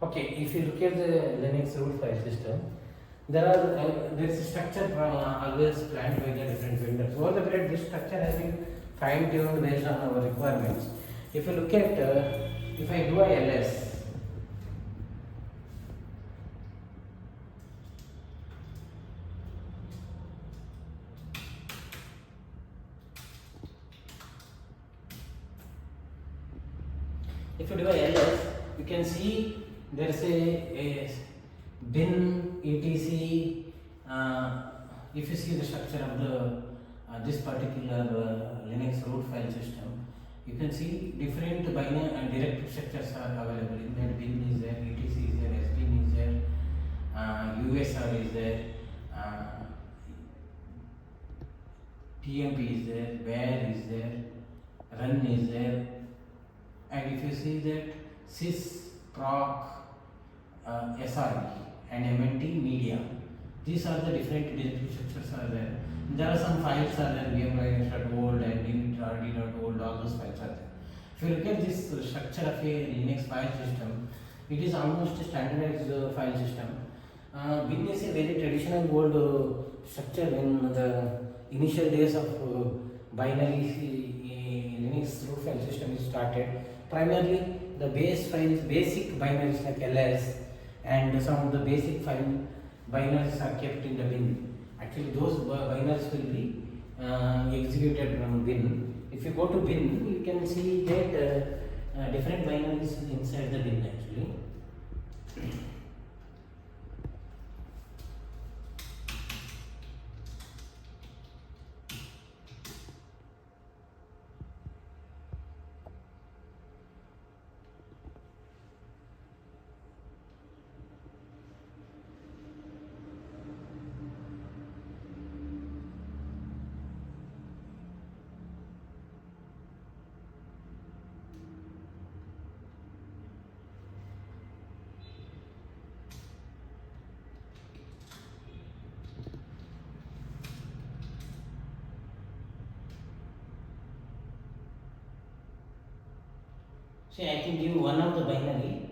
Okay, if you look at the Linux root file system, there is a structure always planned by the different vendors. Over the period, this structure has been fine tuned based on our requirements. If you look at, if I do a ls, if you do a ls, you can see there is a bin etc. If you see the structure of the this particular Linux root file system, you can see different binary and directory structures are available. In that, bin is there, etc is there, sbin is there, usr is there, tmp is there, where is there, run is there, and if you see that sys proc sre and mnt media, these are the different directory structures are there. There are some files are there, vmlinux.old and init.rd.old, all those files are there. If you look at this structure of a Linux file system, it is almost a standardized file system. Bin is a very traditional old structure in the initial days of binary Linux root file system is started. Primarily, the base files, basic binaries like ls and some of the basic file binaries are kept in the bin. Actually, those binaries will be executed from bin. If you go to bin, you can see that different binaries inside the bin actually. See, I can give one of the binary.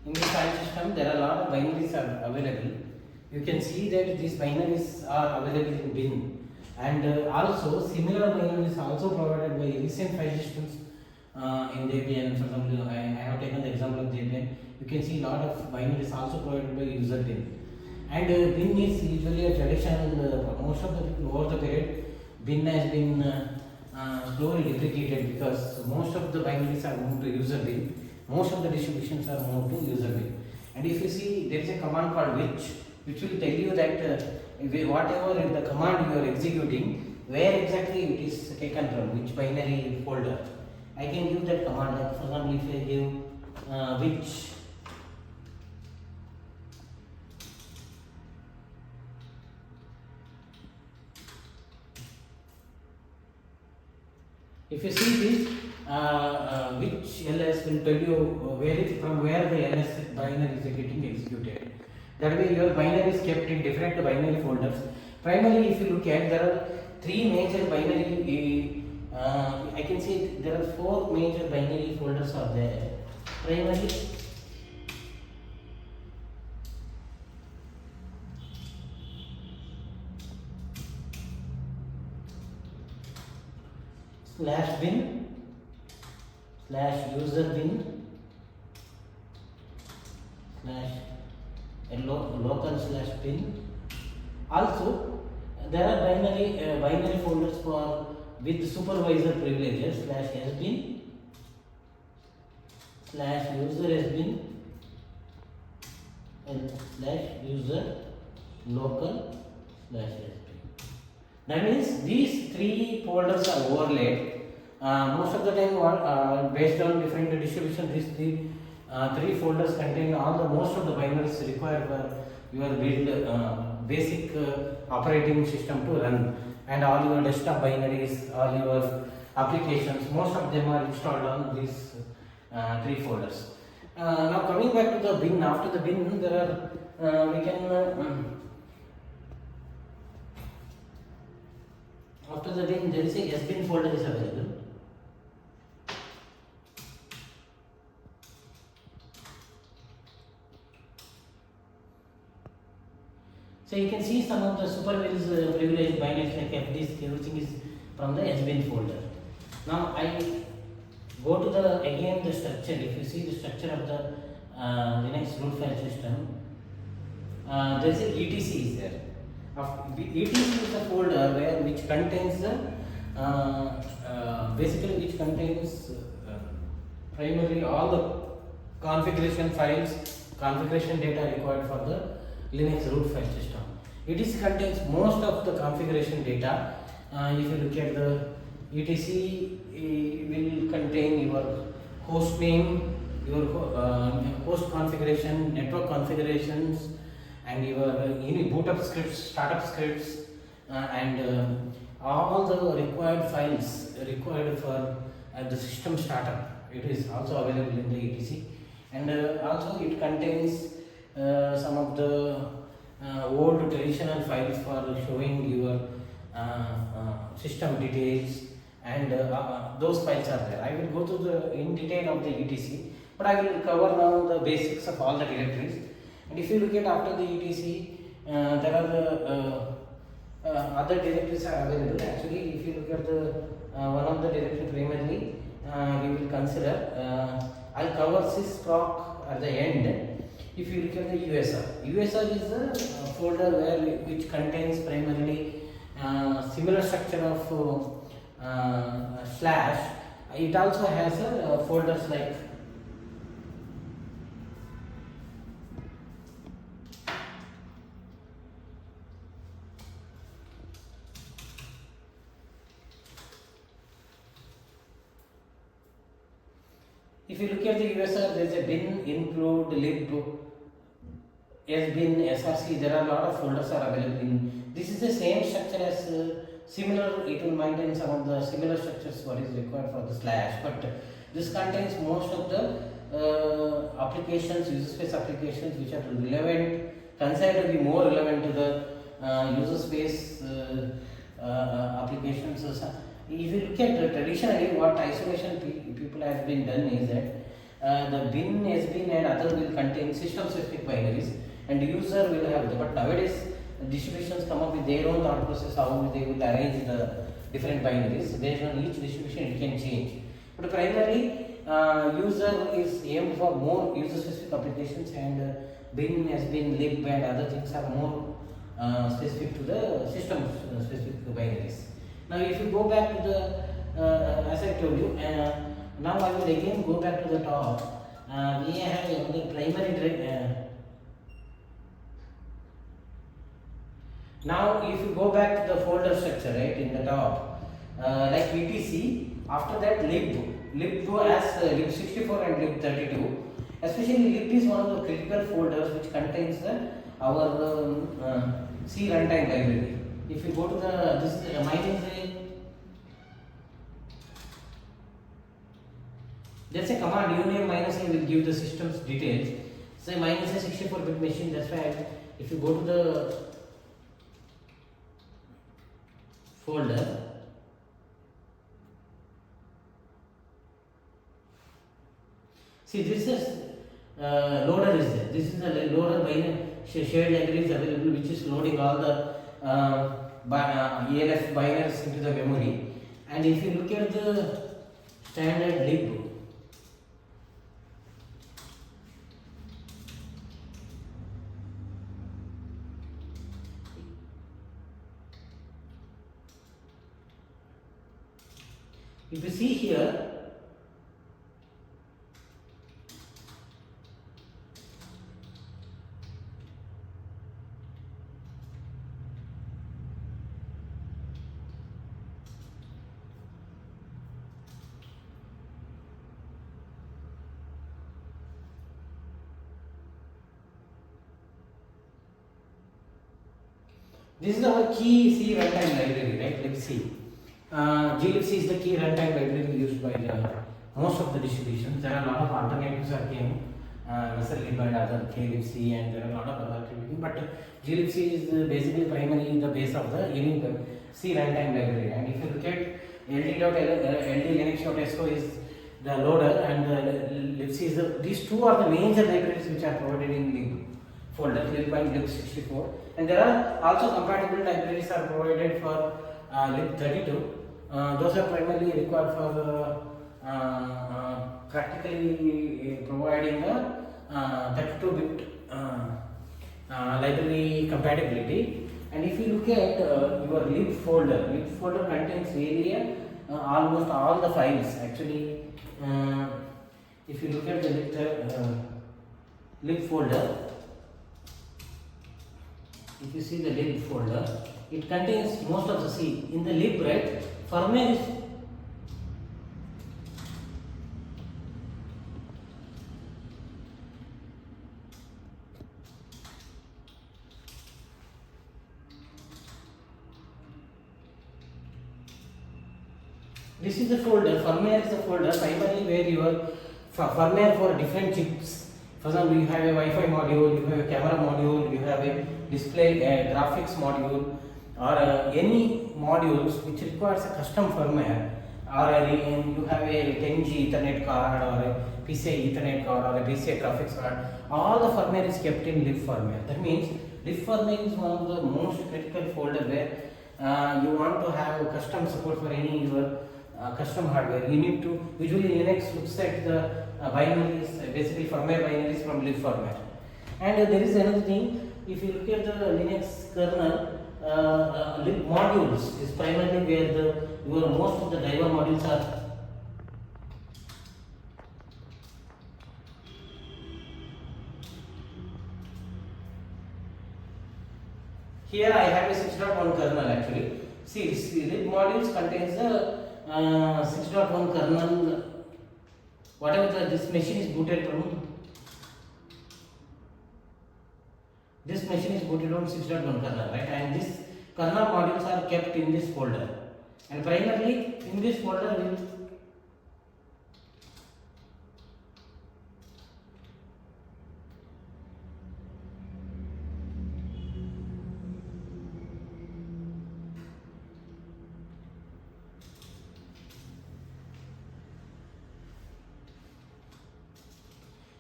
In the file system, there are a lot of binaries are available. You can see that these binaries are available in bin, and also similar binaries also provided by recent file systems in Debian. For example, I have taken the example of Debian. You can see a lot of binaries also provided by user bin. And bin is usually a tradition. Most of the people over the period, bin has been slowly deprecated because most of the binaries are moved to user bin. Most of the distributions are moved to user bin. And if you see, there is a command called which will tell you that whatever in the command you are executing, where exactly it is taken from, which binary folder. I can give that command. Like for example, if I give which, if you see this, which ls will tell you from where the ls binary is getting executed. That way your binary is kept in different binary folders. Primarily, if you look at, there are three major binary, I can say there are four major binary folders are there. Primarily, slash bin slash user bin slash local slash bin. Also there are binary folders for with supervisor privileges slash sbin slash user sbin and slash user local slash sbin. That means these three folders are overlaid. Most of the time based on different distribution, these three folders contain all the most of the binaries required for your build basic operating system to run, and all your desktop binaries, all your applications, most of them are installed on these three folders. Now coming back to the bin, after the bin there are after the bin there is a sbin folder is available. So you can see some of the privileged binaries like FDs, everything is from the sbin folder. Now I go to the structure. If you see the structure of the Linux root file system, there is a etc is there. etc is a folder which contains basically which contains primarily all the configuration files, configuration data required for the Linux root file system. etc contains most of the configuration data. If you look at the etc will contain your host name, your host configuration, network configurations, and your boot up scripts, startup scripts, and all the required files required for the system startup. It is also available in the etc, and also it contains some of the old traditional files for showing your system details, and those files are there. I will go to the in detail of the etc, but I will cover now the basics of all the directories. And if you look at after the etc, there are the other directories are available. Actually, if you look at the one of the directory primarily, we will consider. I'll cover sysproc at the end. If you look at the USR is a folder which contains primarily similar structure of slash. It also has folders like if you look at the USR, there is a bin, include, lib, sbin, src. There are a lot of folders are available in. This is the same structure as similar. It will maintain some of the similar structures what is required for the slash, but this contains most of the applications, user space applications which are relevant, considered to be more relevant to the user space applications. If you look at traditionally what isolation people have been done is that the bin, sbin and other will contain system specific binaries and user will have the, but nowadays distributions come up with their own thought process how they will arrange the different binaries. Based on each distribution it can change, but primarily user is aimed for more user specific applications, and bin, sbin, lib and other things are more specific to the system specific binaries. Now if you go back to the as I told you, now I will again go back to the top. We have the primary now if you go back to the folder structure right in the top, like etc, after that lib as lib64 and lib32. Especially lib is one of the critical folders which contains our C runtime library. If you go to the this mine is there's a command uname -a will give the system's details. Say mine is a 64-bit machine. That's why if you go to the folder, see this is loader is there. This is the loader shared library is available, which is loading all the ELF binaries into the memory, And if you look at the standard lib, if you see here, this is our key C runtime library, right? Let's see. glibc is the key runtime library used by most of the distributions. There are a lot of alternatives that came, lib and other klibc, and there are a lot of other alternatives. But glibc is basically primarily the base of the unique C runtime library. And if you look at ld.linux.so is the loader, and libc is these two are the major libraries which are provided in lib folder, lib and lib64. And there are also compatible libraries are provided for lib32. Those are primarily required for practically providing a 32-bit library compatibility. And if you look at your lib folder contains really almost all the files. Actually, if you look at the lib folder, if you see the lib folder, it contains most of the C. In the lib, right, firmware is this is the folder, firmware is the folder primarily where your firmware for different chips. For example, you have a Wi-Fi module, you have a camera module, you have a display graphics module, or any modules which requires a custom firmware, or you have a 10G Ethernet card, or a PCI Ethernet card, or a PCI graphics card. All the firmware is kept in lib firmware. That means lib firmware is one of the most critical folder where you want to have custom support for any your custom hardware. You need to, usually Linux looks at the binaries, basically firmware binaries from lib firmware. And there is another thing, if you look at the Linux kernel, lib modules is primarily where your most of the driver modules are. Here I have a 6.1 kernel actually. See, this lib modules contains the 6.1 kernel. Whatever this machine is booted from, this machine is booted on 6.1 kernel, right? And this kernel modules are kept in this folder. And primarily in this folder,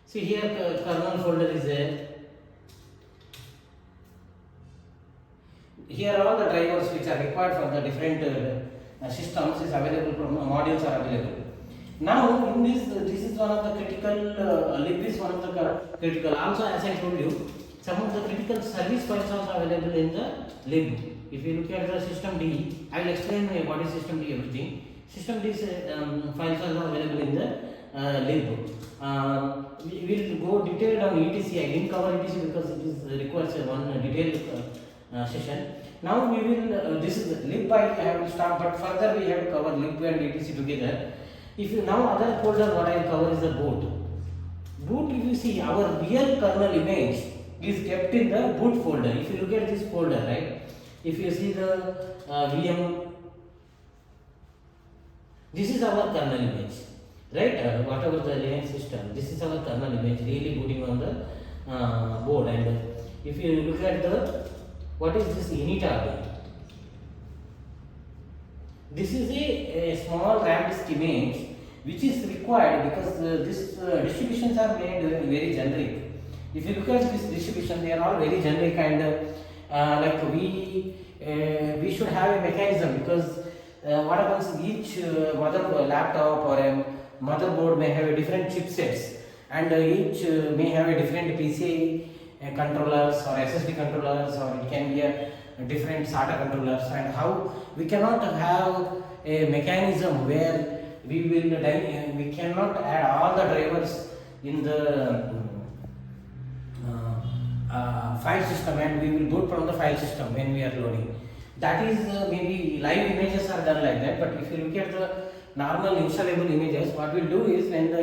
see here kernel folder is there. Here all the drivers which are required for the different systems is available from modules are available. Now in this is one of the critical lib is one of the critical. Also, as I told you, some of the critical service files are available in the lib. If you look at the system D, I will explain what is system D everything. System D files are available in the lib. We will go detailed on etc. I didn't cover etc because it requires one detailed session. Now we will this is lib I have to start, but further we have to cover lib and etc together. If you now other folder what I will cover is the boot. Boot, if you see our real kernel image is kept in the boot folder. If you look at this folder, right? If you see the VM, this is our kernel image, right? Whatever the Linux system, this is our kernel image really booting on the board. And if you look at the what is this init.abhi? This is a small RAM disk image which is required because these distributions are made very generic. If you look at this distribution, they are all very generic, and like we should have a mechanism because what happens, each laptop or a motherboard may have a different chipsets, and each may have a different PCI controllers or SSD controllers, or it can be a different SATA controllers, and how we cannot have a mechanism where we cannot add all the drivers in the file system, and we will boot from the file system when we are loading. That is maybe live images are done like that, but if you look at the normal installable images, what we'll do is when the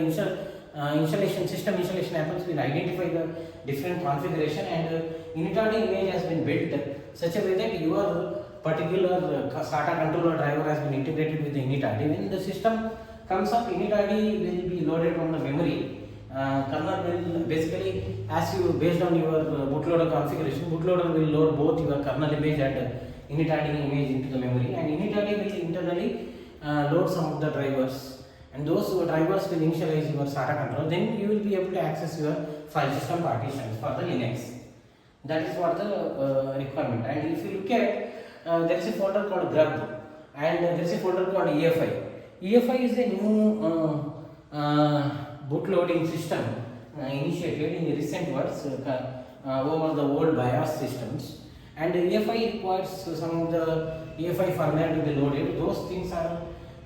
system installation happens, we'll identify the different configuration, and Unitard image has been built such a way that your particular SATA controller driver has been integrated with the Unitard. When the system comes up, Unitard will be loaded from the memory. Kernel will basically, as you based on your bootloader configuration, bootloader will load both your kernel image and Unitard image into the memory, and Unitard will internally load some of the drivers, and those drivers will initialize your SATA controller. Then you will be able to access your file system partitions for the Linux. That is what the requirement. And if you look at, there is a folder called grub, and there is a folder called EFI. EFI is a new bootloading system initiated in recent years over the old BIOS systems, and EFI requires some of the EFI firmware to be loaded. Those things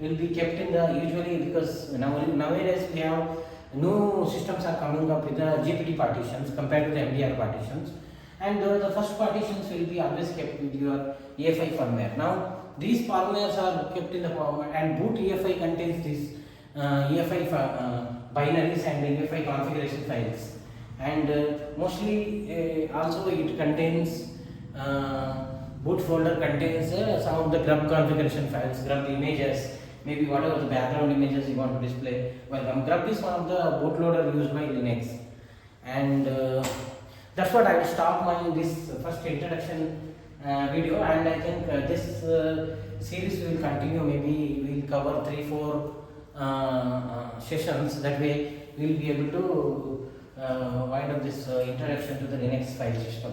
will be kept in the, usually because nowadays we have new systems are coming up with the GPT partitions compared to the MDR partitions, and the first partitions will be always kept with your EFI firmware. Now these firmwares are kept in the format, and boot EFI contains these EFI binaries and EFI configuration files, and mostly also it contains boot folder contains some of the grub configuration files, grub images, maybe whatever the background images you want to display. Well, grub is one of the bootloader used by Linux, and that's what I will stop this first introduction video, and I think this series will continue. Maybe we will cover 3-4 sessions. That way we will be able to wind up this introduction to the Linux file system.